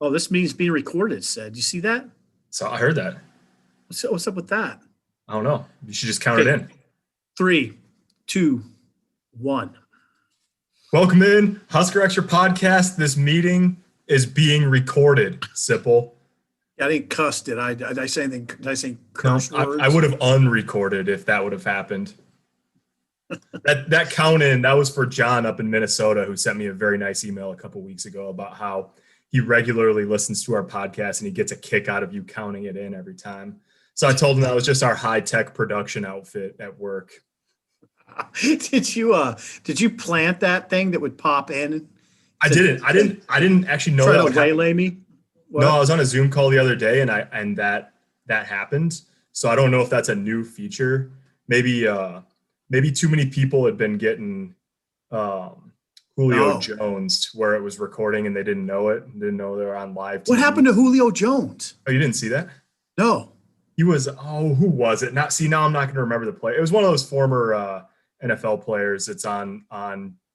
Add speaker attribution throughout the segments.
Speaker 1: Oh, this meeting's being recorded, it said. You see that?
Speaker 2: So I heard that.
Speaker 1: What's up with that?
Speaker 2: I don't know. You should just count it
Speaker 1: Okay,
Speaker 2: in.
Speaker 1: 3, 2, 1.
Speaker 2: Welcome in, Husker Extra Podcast. This meeting is being recorded, Sipple.
Speaker 1: I didn't cuss, did I? Did I say anything? Did I say
Speaker 2: No,
Speaker 1: curse words?
Speaker 2: I would have unrecorded if that would have happened. That count in, that was for John up in Minnesota, who sent me a very nice email a couple weeks ago about how he regularly listens to our podcast and he gets a kick out of you counting it in every time. So I told him that was just our high-tech production outfit at work.
Speaker 1: Did you plant that thing that would pop in?
Speaker 2: I didn't actually know
Speaker 1: Try
Speaker 2: that
Speaker 1: to waylay me? What?
Speaker 2: No, I was on a Zoom call the other day and that happened. So I don't know if that's a new feature. Maybe too many people had been getting Julio Jones where it was recording and they didn't know it. Didn't know they were on live TV.
Speaker 1: What happened to Julio Jones?
Speaker 2: Oh, you didn't see that?
Speaker 1: No.
Speaker 2: He was, who was it? Now I'm not going to remember the play. It was one of those former NFL players that's on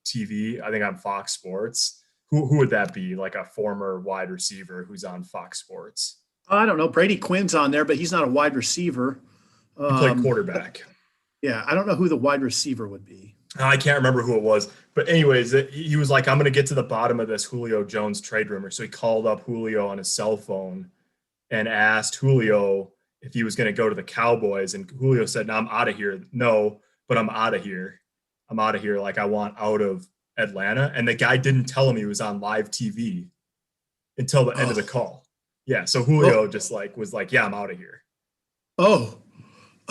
Speaker 2: TV, I think on Fox Sports. Who would that be? Like a former wide receiver who's on Fox Sports?
Speaker 1: I don't know. Brady Quinn's on there, but he's not a wide receiver.
Speaker 2: He played quarterback.
Speaker 1: Yeah, I don't know who the wide receiver would be.
Speaker 2: I can't remember who it was. But anyways, he was like, I'm going to get to the bottom of this Julio Jones trade rumor. So he called up Julio on his cell phone and asked Julio if he was going to go to the Cowboys. And Julio said, no, I'm out of here. No, but I'm out of here. I'm out of here. Like, I want out of Atlanta. And the guy didn't tell him he was on live TV until the end of the call. Yeah. So Julio just was like, yeah, I'm out of here.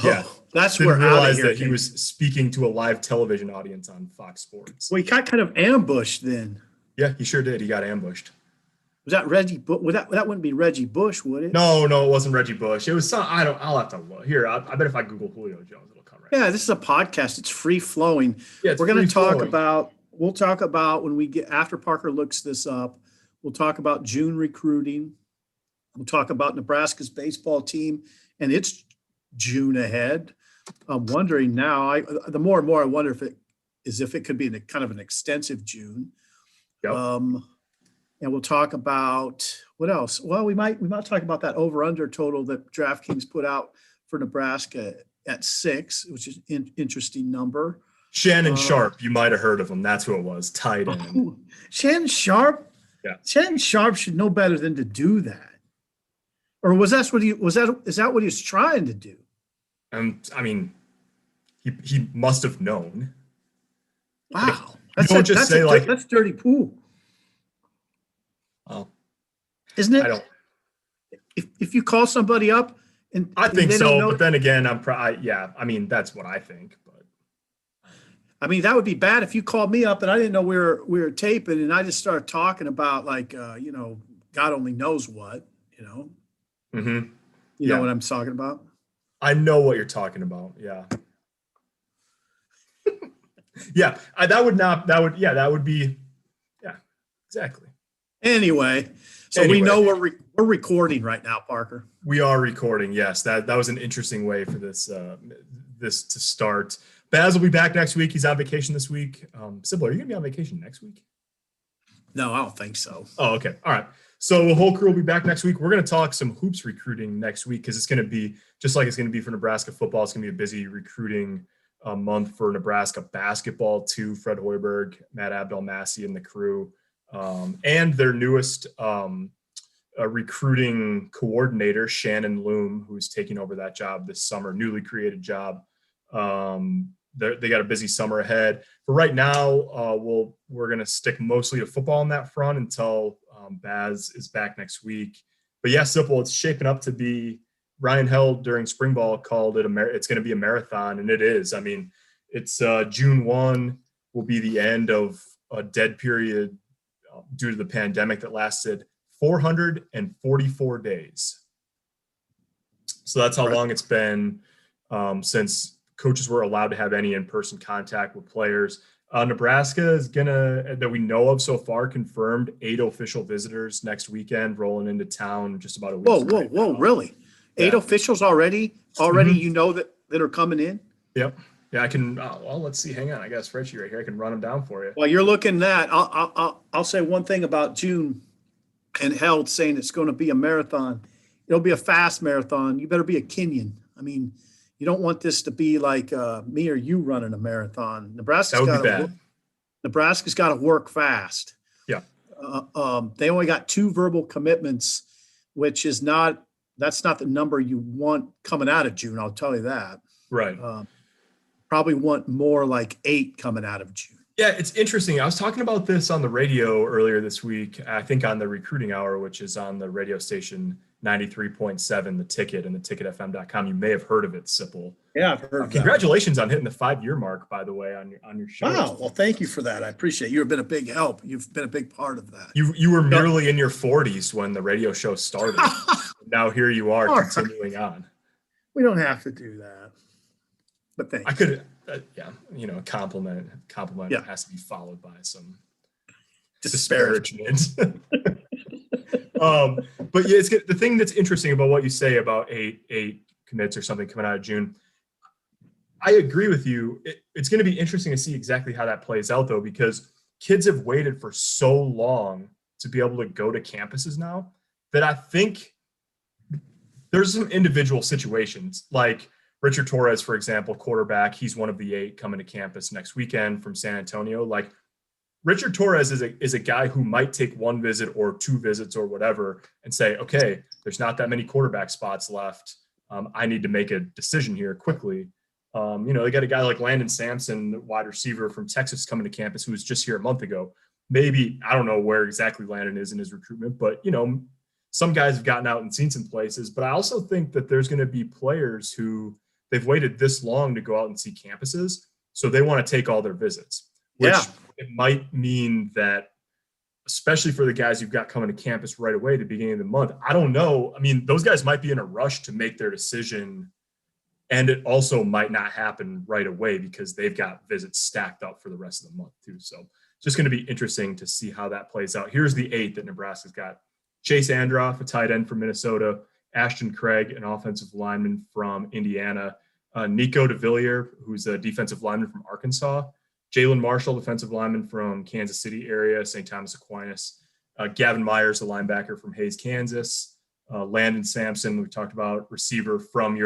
Speaker 2: Yeah.
Speaker 1: That's
Speaker 2: didn't
Speaker 1: where
Speaker 2: realize
Speaker 1: out of here
Speaker 2: that he was speaking to a live television audience on Fox Sports.
Speaker 1: Well, he got kind of ambushed then.
Speaker 2: Yeah, he sure did. He got ambushed.
Speaker 1: Was that Reggie? That wouldn't be Reggie Bush, would it?
Speaker 2: No, it wasn't Reggie Bush. It was some. I'll have to look here. I bet if I Google Julio Jones, it'll come right.
Speaker 1: Yeah, this is a podcast. It's free flowing.
Speaker 2: Yeah,
Speaker 1: we're going to talk about. We'll talk about when we get after Parker looks this up. We'll talk about June recruiting. We'll talk about Nebraska's baseball team and its June ahead. I'm wondering now. The more and more I wonder if it could be kind of an extensive June.
Speaker 2: Yep.
Speaker 1: And we'll talk about what else. Well, we might talk about that over/under total that DraftKings put out for Nebraska at 6, which is an interesting number.
Speaker 2: Shannon Sharp, you might have heard of him. That's who it was. Tight end.
Speaker 1: Shannon Sharp.
Speaker 2: Yeah.
Speaker 1: Shannon Sharp should know better than to do that. Or is that what he was trying to do?
Speaker 2: I mean, he must have known.
Speaker 1: Wow, that's dirty pool.
Speaker 2: Well,
Speaker 1: isn't it?
Speaker 2: I don't.
Speaker 1: If you call somebody up and
Speaker 2: I think
Speaker 1: and
Speaker 2: so, but then again, I mean, that's what I think. But
Speaker 1: I mean, that would be bad if you called me up and I didn't know we were taping and I just started talking about God only knows what,
Speaker 2: Mm-hmm.
Speaker 1: You know what I'm talking about?
Speaker 2: I know what you're talking about. Yeah. Yeah. That would be. Yeah, exactly.
Speaker 1: Anyway, we know we're recording right now, Parker.
Speaker 2: We are recording. Yes. That was an interesting way for this to start. Baz will be back next week. He's on vacation this week. Sipple, are you gonna be on vacation next week?
Speaker 1: No, I don't think so.
Speaker 2: Oh, okay. All right. So the whole crew will be back next week. We're going to talk some hoops recruiting next week because it's going to be just like it's going to be for Nebraska football. It's going to be a busy recruiting month for Nebraska basketball too. Fred Hoiberg, Matt Abdel-Massey, and the crew, and their newest recruiting coordinator, Shannon Loom, who's taking over that job this summer, newly created job. They got a busy summer ahead. For right now, we're going to stick mostly to football on that front until Baz is back next week. But yeah, Sipple, it's shaping up to be. Ryan Held during spring ball called it it's going to be a marathon, and it is. I mean, it's June 1 will be the end of a dead period due to the pandemic that lasted 444 days. So that's how long it's been since coaches were allowed to have any in-person contact with players. Nebraska is that we know of so far, confirmed 8 official visitors next weekend, rolling into town just about a week.
Speaker 1: Whoa, really? 8 officials already,
Speaker 2: Mm-hmm.
Speaker 1: that are coming in?
Speaker 2: Yep. Yeah, I can. Let's see. Hang on. I got a spreadsheet right here. I can run them down for you.
Speaker 1: While you're looking at that, I'll say one thing about June. and held, saying it's going to be a marathon. It'll be a fast marathon. You better be a Kenyan. I mean, you don't want this to be like me or you running a marathon.
Speaker 2: That would be bad.
Speaker 1: Nebraska's got to work fast.
Speaker 2: Yeah.
Speaker 1: They only got 2 verbal commitments, which is that's not the number you want coming out of June. I'll tell you that.
Speaker 2: Right.
Speaker 1: Probably want more like 8 coming out of June.
Speaker 2: Yeah, it's interesting. I was talking about this on the radio earlier this week, I think on the Recruiting Hour, which is on the radio station 93.7, The Ticket, and theticketfm.com. You may have heard of it, Sipple.
Speaker 1: Yeah, I've heard of
Speaker 2: congratulations on hitting the 5-year mark, by the way, on your show.
Speaker 1: Wow. Well, thank you for that. I appreciate it. You've been a big help. You've been a big part of that.
Speaker 2: You were merely in your 40s when the radio show started. Now here you are continuing on.
Speaker 1: We don't have to do that. But thank you.
Speaker 2: I could, a compliment
Speaker 1: Yeah.
Speaker 2: has to be followed by some
Speaker 1: Disparagement.
Speaker 2: But yeah, it's good. The thing that's interesting about what you say about eight commits or something coming out of June, I agree with you. It's going to be interesting to see exactly how that plays out, though, because kids have waited for so long to be able to go to campuses now that I think there's some individual situations like Richard Torres, for example, quarterback. He's one of the 8 coming to campus next weekend from San Antonio. Like, Richard Torres is a guy who might take 1 visit or 2 visits or whatever and say, okay, there's not that many quarterback spots left. I need to make a decision here quickly. They got a guy like Landon Sampson, the wide receiver from Texas, coming to campus who was just here a month ago. Maybe, I don't know where exactly Landon is in his recruitment, but, some guys have gotten out and seen some places. But I also think that there's going to be players who they've waited this long to go out and see campuses, so they want to take all their visits, which it might mean that, especially for the guys you've got coming to campus right away at the beginning of the month, I don't know. I mean, those guys might be in a rush to make their decision, and it also might not happen right away because they've got visits stacked up for the rest of the month too. So it's just going to be interesting to see how that plays out. Here's the 8 that Nebraska's got. Chase Androff, a tight end from Minnesota, Ashton Craig, an offensive lineman from Indiana, Nico DeVillier, who's a defensive lineman from Arkansas, Jalen Marshall, defensive lineman from Kansas City area, St. Thomas Aquinas, Gavin Myers, a linebacker from Hayes, Kansas, Landon Sampson, we talked about, receiver from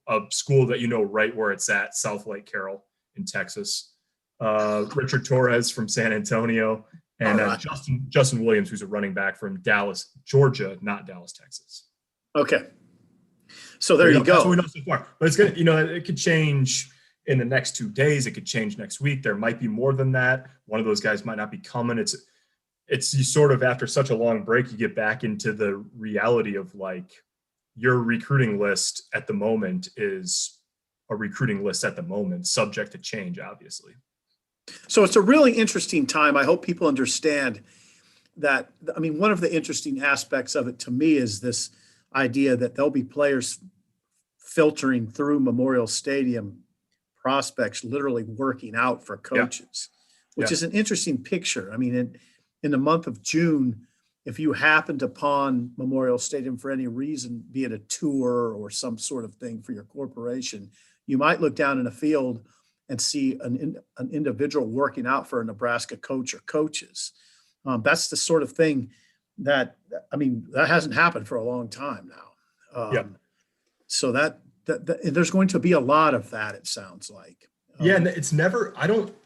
Speaker 2: a school that you know right where it's at, South Lake Carroll in Texas, Richard Torres from San Antonio, and Justin Williams, who's a running back from Dallas, Georgia, not Dallas, Texas.
Speaker 1: Okay. So there you go.
Speaker 2: That's what we know so far. But it's going to, it could change in the next 2 days. It could change next week. There might be more than that. One of those guys might not be coming. It's you sort of, after such a long break, you get back into the reality of like your recruiting list at the moment is a recruiting list at the moment, subject to change, obviously.
Speaker 1: So it's a really interesting time. I hope people understand that. I mean, one of the interesting aspects of it to me is this idea that there'll be players filtering through Memorial Stadium, prospects literally working out for coaches, which is an interesting picture. I mean, in the month of June, if you happened upon Memorial Stadium for any reason, be it a tour or some sort of thing for your corporation, you might look down in a field and see an individual working out for a Nebraska coach or coaches. That's the sort of thing that hasn't happened for a long time now. So that there's going to be a lot of that, it sounds like.
Speaker 2: And it's never,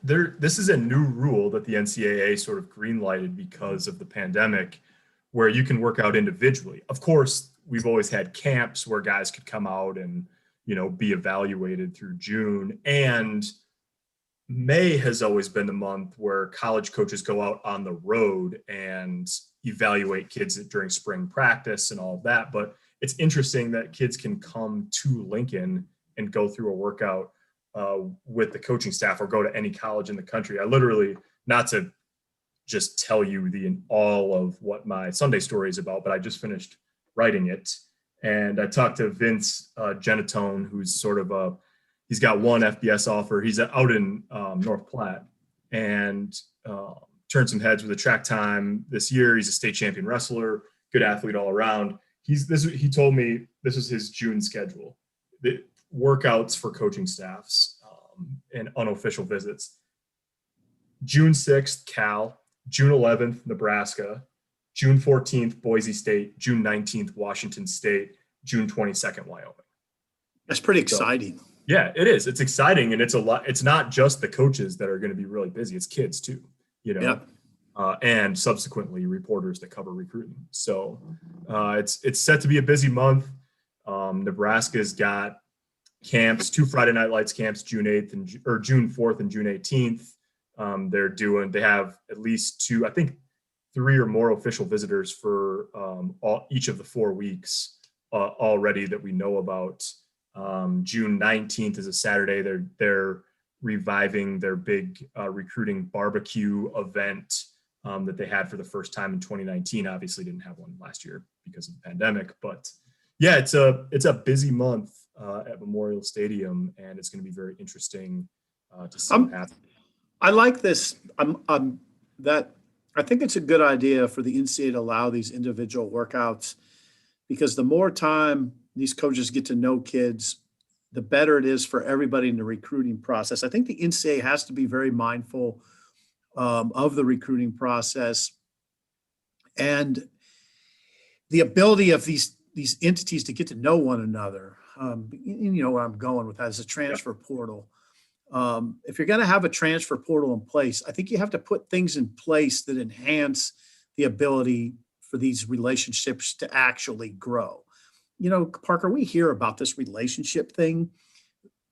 Speaker 2: this is a new rule that the NCAA sort of green-lighted because of the pandemic, where you can work out individually. Of course, we've always had camps where guys could come out and, be evaluated through June. And May has always been the month where college coaches go out on the road and evaluate kids during spring practice and all of that. But it's interesting that kids can come to Lincoln and go through a workout with the coaching staff or go to any college in the country. I literally, not to just tell you all of what my Sunday story is about, but I just finished writing it. And I talked to Vince Genatone, who's he's got one FBS offer. He's out in North Platte and turned some heads with a track time this year. He's a state champion wrestler, good athlete all around. He told me this is his June schedule. The workouts for coaching staffs and unofficial visits. June 6th, Cal. June 11th, Nebraska. June 14th, Boise State, June 19th, Washington State, June 22nd, Wyoming.
Speaker 1: That's pretty
Speaker 2: So,
Speaker 1: exciting.
Speaker 2: yeah, it is. It's exciting. And it's a lot. It's not just the coaches that are going to be really busy. It's kids too,
Speaker 1: Yep.
Speaker 2: And subsequently reporters that cover recruiting. So it's set to be a busy month. Nebraska's got camps, 2 Friday Night Lights camps, June 4th and June 18th. They have at least 2, I think 3 or more official visitors for each of the 4 weeks already that we know about. June 19th is a Saturday. They're reviving their big recruiting barbecue event that they had for the first time in 2019. Obviously didn't have one last year because of the pandemic, but yeah, it's a busy month at Memorial Stadium, and it's going to be very interesting to see what happens.
Speaker 1: I like this. I think it's a good idea for the NCAA to allow these individual workouts, because the more time these coaches get to know kids, the better it is for everybody in the recruiting process. I think the NCAA has to be very mindful of the recruiting process and the ability of these entities to get to know one another. You know where I'm going with that is a transfer portal. If you're going to have a transfer portal in place, I think you have to put things in place that enhance the ability for these relationships to actually grow. You know, Parker, we hear about this relationship thing,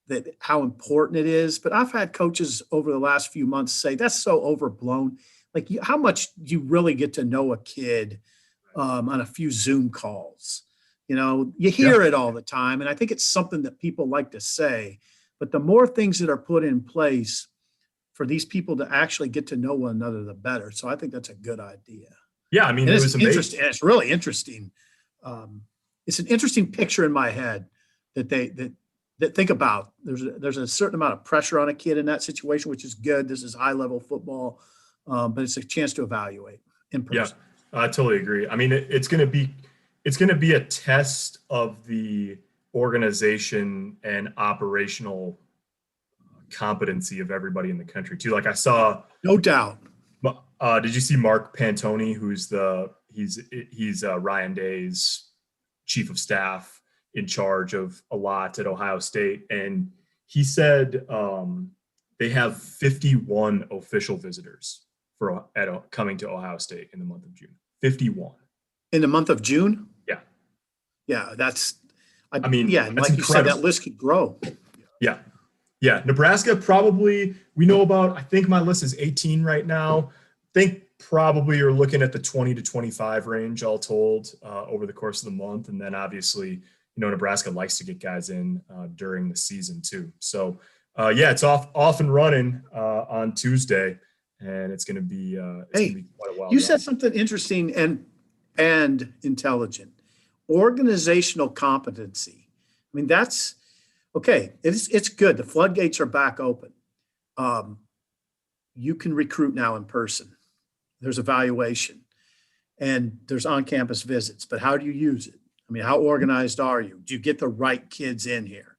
Speaker 1: that how important it is, but I've had coaches over the last few months say that's so overblown. Like, how much do you really get to know a kid on a few Zoom calls? You know, you hear it all the time, and I think it's something that people like to say. But the more things that are put in place for these people to actually get to know one another, the better. So I think that's a good idea.
Speaker 2: Yeah, I mean,
Speaker 1: and
Speaker 2: it was
Speaker 1: interesting. And it's really interesting. It's an interesting picture in my head that that think about. There's a certain amount of pressure on a kid in that situation, which is good. This is high level football, but it's a chance to evaluate in person.
Speaker 2: Yeah, I totally agree. I mean, it's going to be a test of the organization and operational competency of everybody in the country too. Like I saw,
Speaker 1: no doubt.
Speaker 2: Did you see Mark Pantoni, who's he's Ryan Day's chief of staff in charge of a lot at Ohio State, and he said they have 51 official visitors coming to Ohio State in the month of June. 51
Speaker 1: in the month of June.
Speaker 2: Yeah,
Speaker 1: that's.
Speaker 2: I mean,
Speaker 1: yeah,
Speaker 2: that's
Speaker 1: like
Speaker 2: incredible.
Speaker 1: You said, that list could grow.
Speaker 2: Yeah. Nebraska probably, we know about, I think my list is 18 right now. I think probably you're looking at the 20 to 25 range all told over the course of the month. And then obviously, you know, Nebraska likes to get guys in during the season too. So it's off and running on Tuesday, and it's going to be quite a while.
Speaker 1: You said something interesting and intelligent. Organizational competency. I mean, that's okay. It's good. The floodgates are back open. You can recruit now in person. There's evaluation and there's on-campus visits, but how do you use it? I mean, how organized are you? Do you get the right kids in here?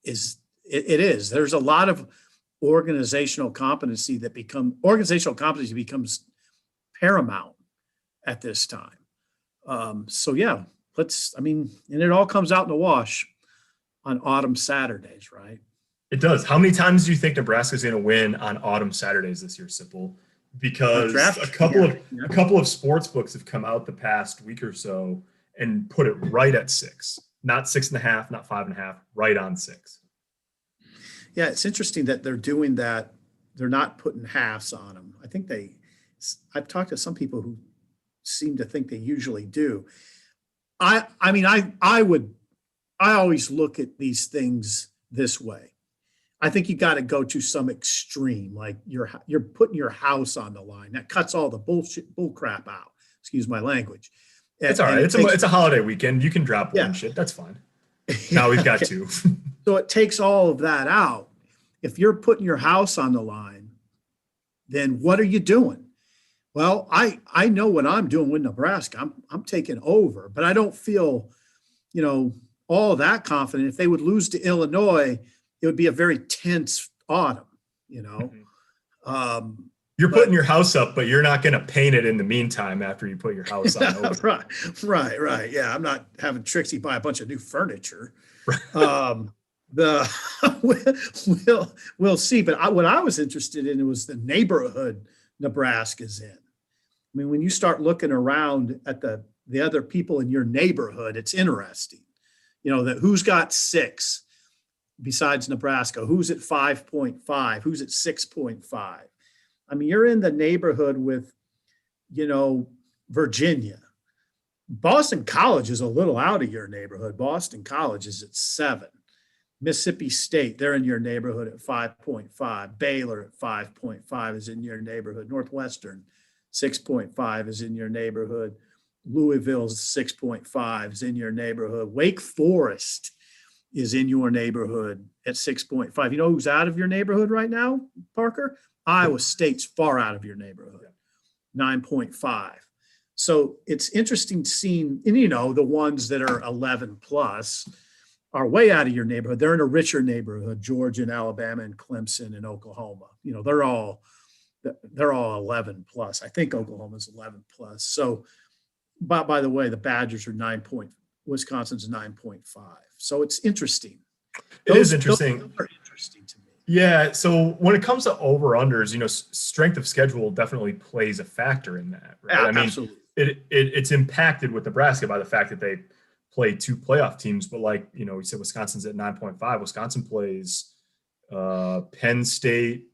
Speaker 1: There's a lot of organizational competency becomes paramount at this time. And it all comes out in the wash on autumn Saturdays, right?
Speaker 2: It does. How many times do you think Nebraska's going to win on autumn Saturdays this year, Sipple? Because a couple of sports books have come out the past week or so and put it right at 6, not 6.5, not 5.5, right on 6.
Speaker 1: Yeah, it's interesting that they're doing that. They're not putting halves on them. I've talked to some people who seem to think they usually do. I always look at these things this way. I think you got to go to some extreme, like you're putting your house on the line. That cuts all the bull crap out. Excuse my language.
Speaker 2: It's all right. It's a holiday weekend. You can drop one shit. That's fine. Now we've got two.
Speaker 1: So it takes all of that out. If you're putting your house on the line, then what are you doing? Well, I know what I'm doing with Nebraska. I'm taking over, but I don't feel, all that confident. If they would lose to Illinois, it would be a very tense autumn,
Speaker 2: Mm-hmm. You're putting your house up, but you're not going to paint it in the meantime after you put your house on over.
Speaker 1: Right. Yeah, I'm not having Trixie buy a bunch of new furniture. Um, the we'll see. But what I was interested in was the neighborhood Nebraska's in. I mean, when you start looking around at the other people in your neighborhood, it's interesting. That who's got 6 besides Nebraska, who's at 5.5, who's at 6.5. I mean, you're in the neighborhood with, Virginia. Boston College is a little out of your neighborhood. Boston College is at 7. Mississippi State, they're in your neighborhood at 5.5. Baylor at 5.5 is in your neighborhood. Northwestern, 6.5 is in your neighborhood. Louisville's 6.5 is in your neighborhood. Wake Forest is in your neighborhood at 6.5. You know who's out of your neighborhood right now, Parker? Iowa State's far out of your neighborhood, 9.5. So it's interesting seeing, and the ones that are 11 plus are way out of your neighborhood. They're in a richer neighborhood, Georgia and Alabama and Clemson and Oklahoma. They're all 11 plus. I think Oklahoma's 11 plus. So, by the way, the Badgers are 9 point. Wisconsin's 9.5. So it's interesting.
Speaker 2: It is interesting.
Speaker 1: Those are interesting to me.
Speaker 2: Yeah. So when it comes to over-unders, strength of schedule definitely plays a factor in that. Right?
Speaker 1: Yeah,
Speaker 2: I mean,
Speaker 1: absolutely.
Speaker 2: It's impacted with Nebraska by the fact that they play 2 playoff teams. But we said Wisconsin's at 9.5. Wisconsin plays Penn State,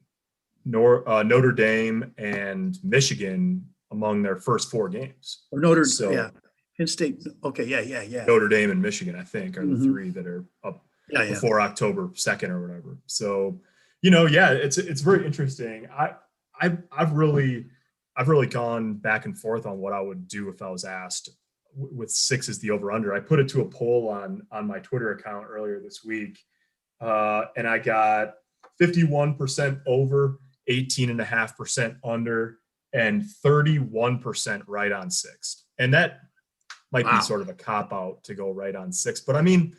Speaker 2: Notre Dame, and Michigan among their first 4 games.
Speaker 1: Or Notre Dame. Penn State. Okay. Yeah.
Speaker 2: Notre Dame and Michigan, I think, are the 3 that are up before October 2nd or whatever. So, it's very interesting. I've really gone back and forth on what I would do if I was asked with 6 as the over under. I put it to a poll on my Twitter account earlier this week, and I got 51% over, 18.5% under, and 31% right on 6. And that might be sort of a cop out to go right on 6, but I mean,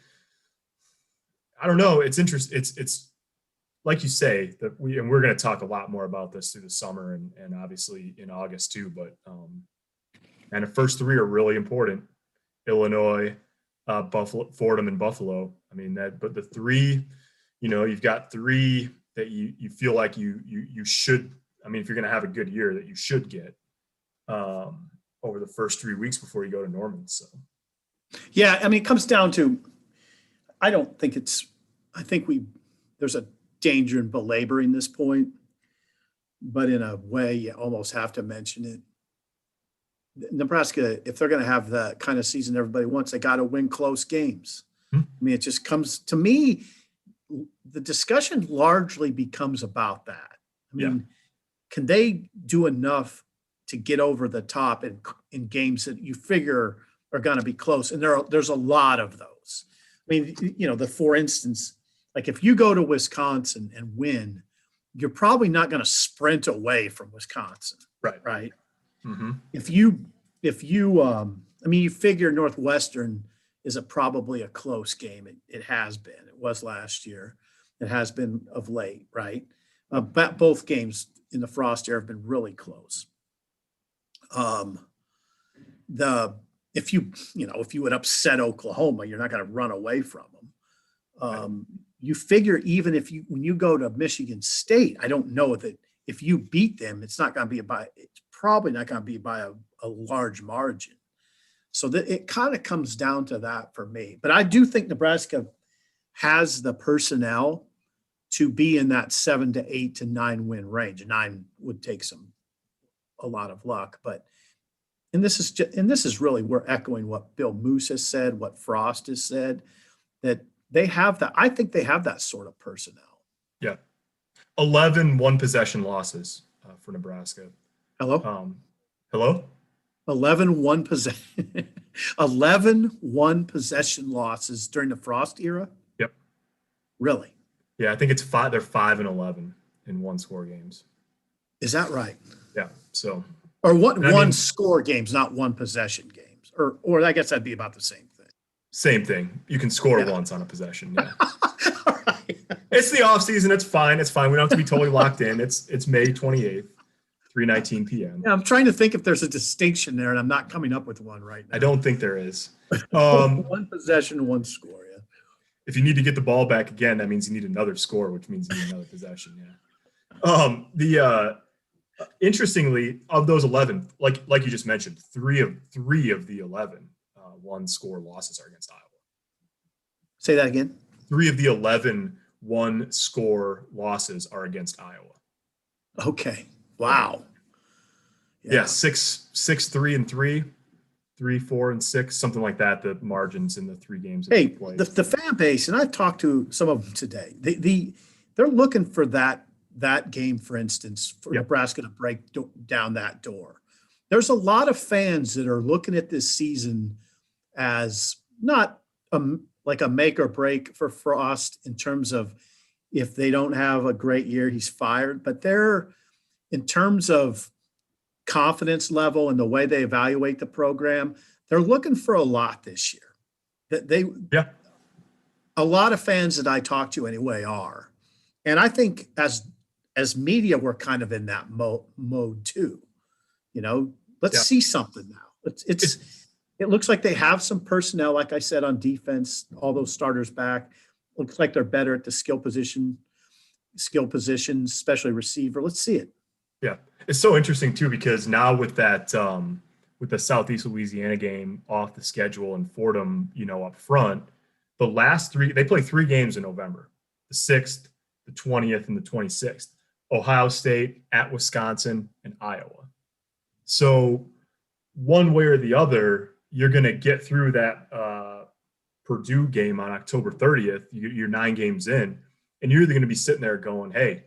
Speaker 2: I don't know. It's interesting. It's like you say that we're going to talk a lot more about this through the summer and obviously in August too. But and the first 3 are really important: Illinois, Buffalo, Fordham, and Buffalo. I mean but the 3, you've got 3 that you feel like you should. I mean, if you're going to have a good year, that you should get over the first 3 weeks before you go to Norman. So,
Speaker 1: yeah, I mean, it comes down to, I think there's a danger in belaboring this point, but in a way, you almost have to mention it. Nebraska, if they're going to have the kind of season everybody wants, they got to win close games. I mean, it just comes to me, the discussion largely becomes about that. I mean, can they do enough to get over the top in games that you figure are going to be close? And there's a lot of those. I mean, for instance, like if you go to Wisconsin and win, you're probably not going to sprint away from Wisconsin. Right.
Speaker 2: Mm-hmm.
Speaker 1: If you, you figure Northwestern is probably a close game. It has been. It was last year. It has been of late, right? But both games in the Frost era have been really close. If you would upset Oklahoma, you're not going to run away from them. You figure even when you go to Michigan State, I don't know that if you beat them, it's probably not going to be by a large margin. So that it kind of comes down to that for me. But I do think Nebraska has the personnel to be in that 7 to 8 to 9 win range. 9 would take a lot of luck, but this is really, we're echoing what Bill Moose has said, what Frost has said, that they have that. I think they have that sort of personnel.
Speaker 2: Yeah. 11 one-possession losses for Nebraska.
Speaker 1: Hello?
Speaker 2: Hello?
Speaker 1: 11 one-possession losses during the Frost era?
Speaker 2: Yep.
Speaker 1: Really?
Speaker 2: Yeah, I think it's 5. They're 5-11 in one-score games.
Speaker 1: Is that right?
Speaker 2: Yeah. So.
Speaker 1: Or one score games, not one possession games. Or I guess that'd be about the same thing.
Speaker 2: Same thing. You can score once on a possession. Yeah.
Speaker 1: All right.
Speaker 2: It's the off season. It's fine. We don't have to be totally locked in. It's May 28th. 3:19 p.m.
Speaker 1: Yeah, I'm trying to think if there's a distinction there, and I'm not coming up with one right now.
Speaker 2: I don't think there is.
Speaker 1: One possession, one score. Yeah.
Speaker 2: If you need to get the ball back again, that means you need another score, which means you need another possession. Yeah. Interestingly, of those 11, like you just mentioned, three of the 11 one-score losses are against Iowa.
Speaker 1: Say that again.
Speaker 2: 3 of the 11 one-score losses are against Iowa.
Speaker 1: Okay. Wow.
Speaker 2: Yeah, 6-3-3, 3-4-6, something like that. The margins in the 3 games that
Speaker 1: Hey,
Speaker 2: they played.
Speaker 1: the fan base, and I've talked to some of them today. They're looking for that game, for instance, for Nebraska to break down that door. There's a lot of fans that are looking at this season as not like a make or break for Frost in terms of if they don't have a great year, he's fired. But they're, in terms of confidence level and the way they evaluate the program, they're looking for a lot this year. A lot of fans that I talk to anyway are. And I think as media, we're kind of in that mode too. Let's see something now. It looks like they have some personnel, like I said, on defense, all those starters back. Looks like they're better at the skill positions, especially receiver. Let's see it.
Speaker 2: Yeah. It's so interesting too, because now with that, with the Southeast Louisiana game off the schedule and Fordham, up front, the last 3, they play 3 games in November, the 6th, the 20th, and the 26th. Ohio State, at Wisconsin, and Iowa. So one way or the other, you're going to get through that Purdue game on October 30th. You're 9 games in, and you're either going to be sitting there going, hey,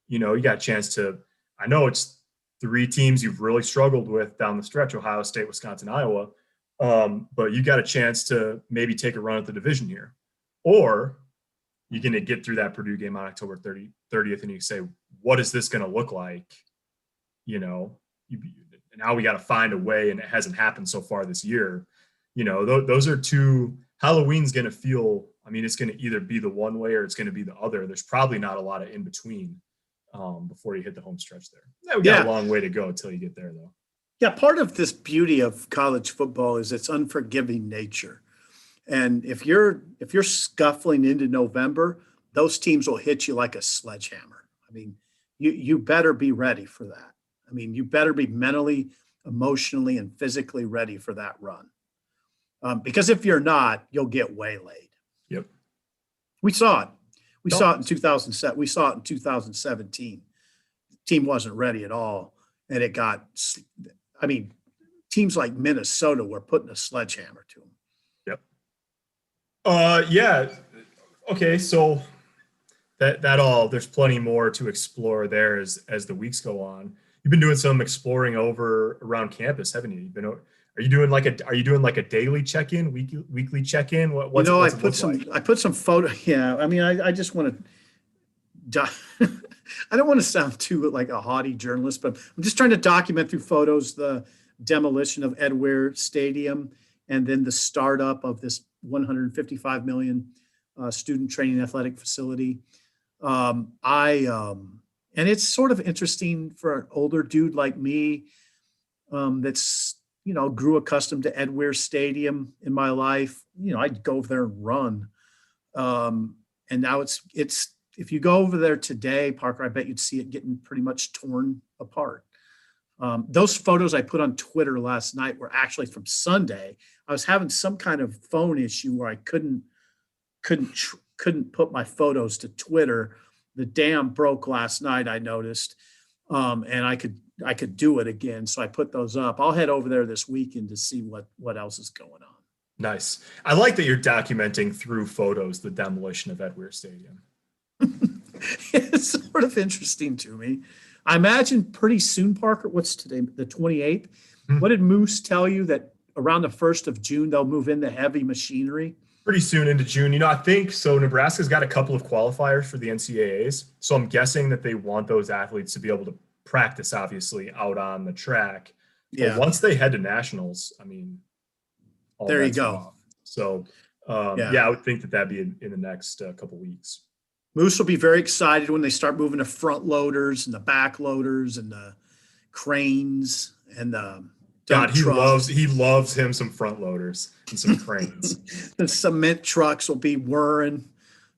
Speaker 2: you got a chance to, I know it's 3 teams you've really struggled with down the stretch, Ohio State, Wisconsin, Iowa, but you got a chance to maybe take a run at the division here. Or you're going to get through that Purdue game on October 30th, and you say, what is this going to look like? Now we got to find a way, and it hasn't happened so far this year. Those are 2. Halloween's going to feel, it's going to either be the one way or it's going to be the other. There's probably not a lot of in between before you hit the home stretch there. We got a long way to go until you get there, though.
Speaker 1: Yeah, part of this beauty of college football is its unforgiving nature. And if you're scuffling into November, those teams will hit you like a sledgehammer. You better be ready for that. You better be mentally, emotionally, and physically ready for that run. Because if you're not, you'll get waylaid.
Speaker 2: Yep.
Speaker 1: We saw it. We saw it in 2007. We saw it in 2017. The team wasn't ready at all. And it got, teams like Minnesota were putting a sledgehammer to them.
Speaker 2: Yep. Yeah. Okay. So that all, there's plenty more to explore there as the weeks go on. You've been doing some exploring over around campus, haven't you? Are you doing like a daily check-in, weekly check-in?
Speaker 1: I put some photo. Yeah. I just want to, I don't want to sound too like a haughty journalist, but I'm just trying to document through photos the demolition of Ed Weir Stadium and then the startup of this 155 million student training athletic facility. And it's sort of interesting for an older dude like me that's, grew accustomed to Ed Weir Stadium in my life. I'd go over there and run. And now it's if you go over there today, Parker, I bet you'd see it getting pretty much torn apart. Those photos I put on Twitter last night were actually from Sunday. I was having some kind of phone issue where I couldn't put my photos to Twitter. The dam broke last night, I noticed, and I could do it again. So I put those up. I'll head over there this weekend to see what else is going on.
Speaker 2: Nice. I like that you're documenting through photos the demolition of Ed Weir Stadium.
Speaker 1: It's sort of interesting to me. I imagine pretty soon, Parker, what's today, the 28th? Mm-hmm. What did Moose tell you, that around the 1st of June, they'll move into heavy machinery?
Speaker 2: Pretty soon into June. I think so. Nebraska's got a couple of qualifiers for the NCAAs. So I'm guessing that they want those athletes to be able to practice, obviously, out on the track. Yeah. But once they head to nationals,
Speaker 1: there you go.
Speaker 2: Off. So, I would think that'd be in the next couple weeks.
Speaker 1: Moose will be very excited when they start moving the front loaders and the back loaders and the cranes and the
Speaker 2: God,
Speaker 1: dump trucks.
Speaker 2: he loves him some front loaders and some cranes.
Speaker 1: The cement trucks will be whirring.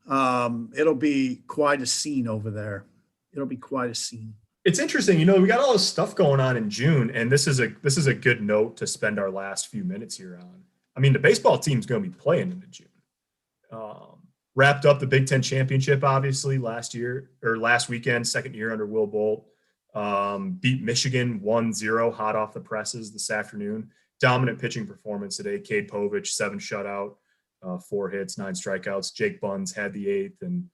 Speaker 1: It'll be quite a scene over there. It'll be quite a scene.
Speaker 2: It's interesting, we got all this stuff going on in June, and this is a good note to spend our last few minutes here on. I mean, the baseball team's going to be playing into June. Wrapped up the Big Ten championship, obviously, last weekend, second year under Will Bolt. Beat Michigan 1-0 hot off the presses this afternoon. Dominant pitching performance today. Cade Povich, 7 shutout, 4 hits, 9 strikeouts. Jake Buns had the 8th, and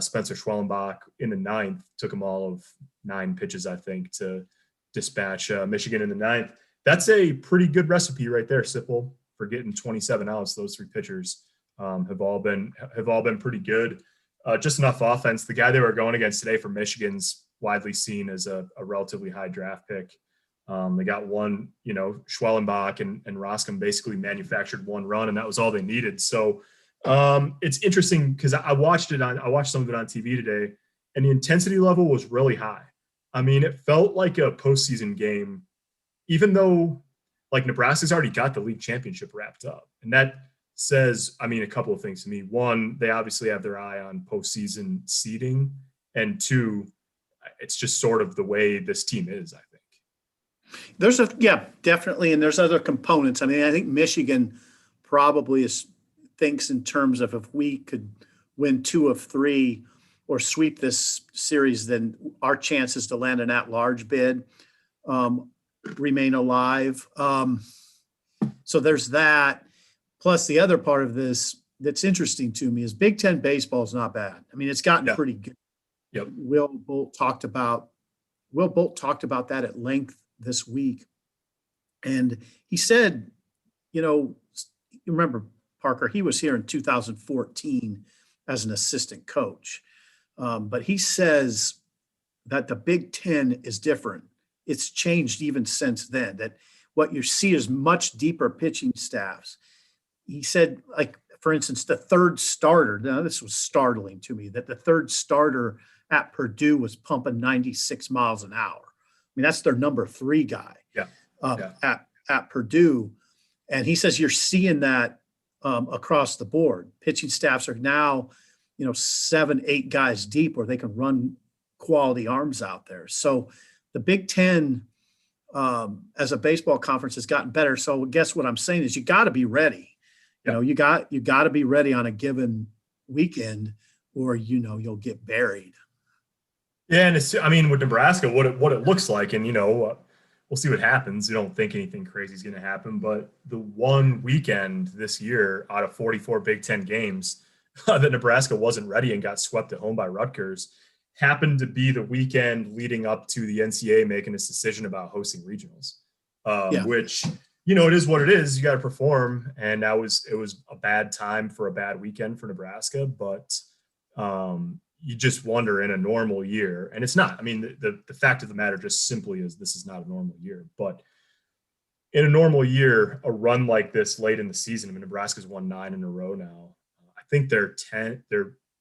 Speaker 2: Spencer Schwellenbach in the 9th took them all of 9 pitches, I think, to dispatch Michigan in the 9th. That's a pretty good recipe right there, Sipple, for getting 27 outs. Those 3 pitchers have all been pretty good. Just enough offense. The guy they were going against today for Michigan's widely seen as a relatively high draft pick. They got one, Schwellenbach and Roscom basically manufactured 1 run, and that was all they needed. So it's interesting because I watched some of it on TV today, and the intensity level was really high. I mean, it felt like a postseason game, even though Nebraska's already got the league championship wrapped up. And that says, a couple of things to me. One, they obviously have their eye on postseason seeding, and 2, it's just sort of the way this team is, I think.
Speaker 1: Definitely. And there's other components. I think Michigan probably thinks in terms of, if we could win 2 of 3 or sweep this series, then our chances to land an at-large bid remain alive. So there's that. Plus, the other part of this that's interesting to me is Big Ten baseball is not bad. It's gotten pretty good.
Speaker 2: Yep.
Speaker 1: Will Bolt talked about that at length this week. And he said, you remember, Parker, he was here in 2014 as an assistant coach. But he says that the Big Ten is different. It's changed even since then, that what you see is much deeper pitching staffs. He said, for instance, the third starter, now this was startling to me, that the third starter at Purdue was pumping 96 miles an hour. That's their number 3 guy at Purdue. And he says you're seeing that across the board. Pitching staffs are now, 7, 8 guys deep where they can run quality arms out there. So the Big Ten as a baseball conference has gotten better. So I guess what I'm saying is you got to be ready. You got to be ready on a given weekend, or you'll get buried.
Speaker 2: Yeah, and with Nebraska, what it looks like, and we'll see what happens. You don't think anything crazy is going to happen, but the one weekend this year out of 44 Big Ten games that Nebraska wasn't ready and got swept at home by Rutgers happened to be the weekend leading up to the NCAA making its decision about hosting regionals, which. It is what it is. You got to perform, and it was a bad time for a bad weekend for Nebraska. But you just wonder in a normal year, and it's not. The fact of the matter just simply is this is not a normal year. But in a normal year, a run like this late in the season, Nebraska's won 9 in a row now. I think they're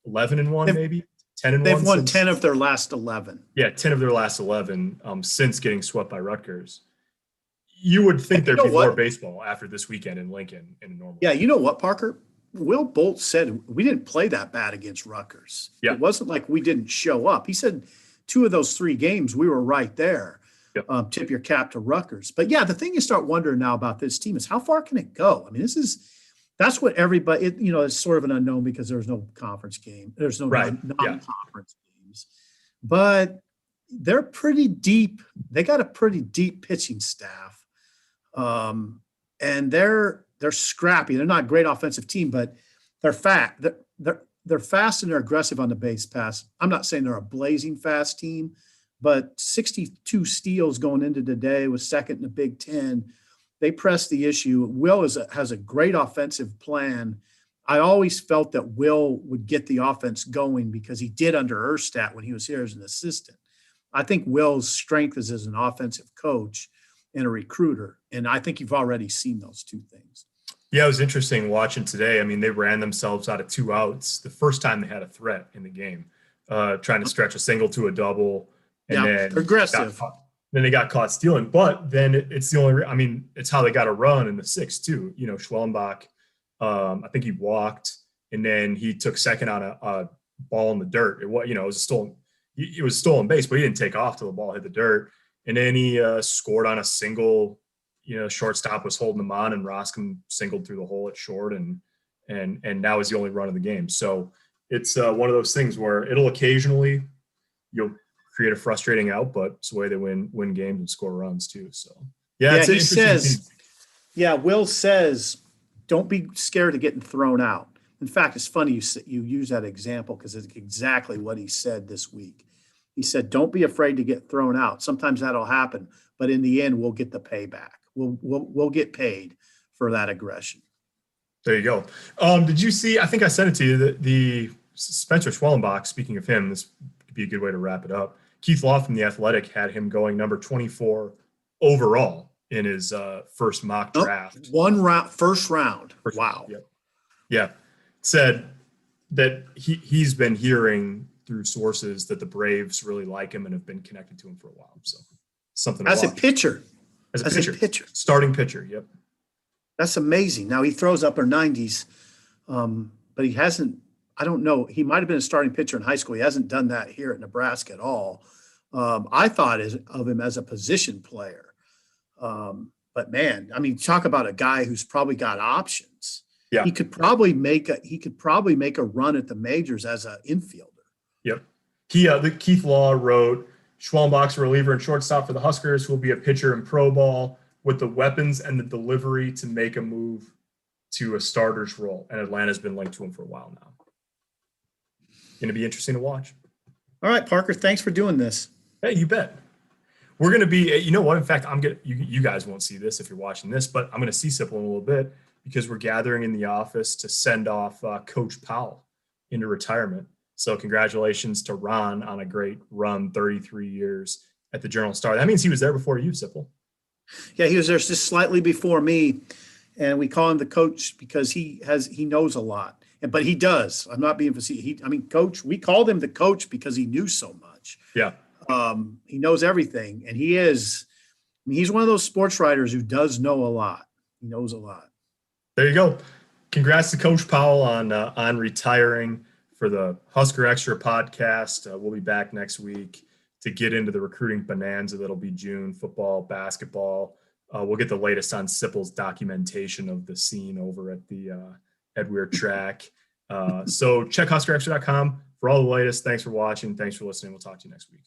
Speaker 2: 11-1, maybe 10-1.
Speaker 1: They've won 10 of their last 11.
Speaker 2: Yeah, 10 of their last 11 since getting swept by Rutgers. You would think there'd be more baseball after this weekend in Lincoln in a normal.
Speaker 1: Yeah, you know what, Parker? Will Bolt said we didn't play that bad against Rutgers. Yeah. It wasn't like we didn't show up. He said 2 of those 3 games we were right there. Yep. Tip your cap to Rutgers. But yeah, the thing you start wondering now about this team is how far can it go? That's what everybody. It's sort of an unknown because there's no conference game. There's no non-conference games, but they're pretty deep. They got a pretty deep pitching staff. And they're scrappy. They're not a great offensive team, but they're fast. They're fast and they're aggressive on the base pass. I'm not saying they're a blazing fast team, but 62 steals going into today was second in the Big Ten. They press the issue. Will has a great offensive plan. I always felt that Will would get the offense going because he did under Erstadt when he was here as an assistant. I think Will's strength is as an offensive coach and a recruiter. And I think you've already seen those 2 things.
Speaker 2: Yeah, it was interesting watching today. They ran themselves out of 2 outs the first time they had a threat in the game, trying to stretch a single to a double. And then
Speaker 1: aggressive.
Speaker 2: then they got caught stealing. But then it's the only, I mean, it's how they got a run in the 6th too. You know, Schwellenbach, I think he walked, and then he took second on a ball in the dirt. It was, it was a stolen base, but he didn't take off till the ball hit the dirt. And then he scored on a single. Shortstop was holding him on, and Roscom singled through the hole at short, and that was the only run of the game. So it's one of those things where it'll occasionally you'll create a frustrating out, but it's the way they win games and score runs too. So it's
Speaker 1: he says, Will says, don't be scared of getting thrown out. In fact, it's funny you use that example because it's exactly what he said this week. He said, don't be afraid to get thrown out. Sometimes that'll happen, but in the end, we'll get the payback. We'll get paid for that aggression.
Speaker 2: There you go. Did you see, I think I sent it to you, the Spencer Schwellenbach, speaking of him, this could be a good way to wrap it up. Keith Law from The Athletic had him going number 24 overall in his first mock draft.
Speaker 1: First round. Wow.
Speaker 2: Yep. Yeah. Said that he's been hearing through sources that the Braves really like him and have been connected to him for a while. So something
Speaker 1: as a pitcher.
Speaker 2: As a pitcher. Starting pitcher. Yep.
Speaker 1: That's amazing. Now he throws upper 90s, but he hasn't. I don't know. He might have been a starting pitcher in high school. He hasn't done that here at Nebraska at all. I thought of him as a position player. But man, I mean, talk about a guy who's probably got options.
Speaker 2: Yeah.
Speaker 1: He could probably make a run at the majors as an infielder.
Speaker 2: Yep. Keith Law wrote, Schwellenbach's a reliever and shortstop for the Huskers, who will be a pitcher in pro ball with the weapons and the delivery to make a move to a starter's role. And Atlanta's been linked to him for a while now. Going to be interesting to watch.
Speaker 1: All right, Parker, thanks for doing this.
Speaker 2: Hey, you bet. We're going to be, you know what? In fact, you guys won't see this if you're watching this, but I'm going to see Sipple in a little bit because we're gathering in the office to send off Coach Powell into retirement. So congratulations to Ron on a great run, 33 years at the Journal-Star. That means he was there before you, Sipple.
Speaker 1: Yeah, he was there just slightly before me, and we call him the coach because he knows a lot. But he does. I'm not being facetious. Coach. We called him the coach because he knew so much.
Speaker 2: Yeah.
Speaker 1: He knows everything, and he's one of those sports writers who does know a lot. He knows a lot.
Speaker 2: There you go. Congrats to Coach Powell on retiring for the Husker Extra podcast. We'll be back next week to get into the recruiting bonanza that'll be June, football, basketball. We'll get the latest on Sipple's documentation of the scene over at the Ed Weir track. So check HuskerExtra.com for all the latest. Thanks for watching. Thanks for listening. We'll talk to you next week.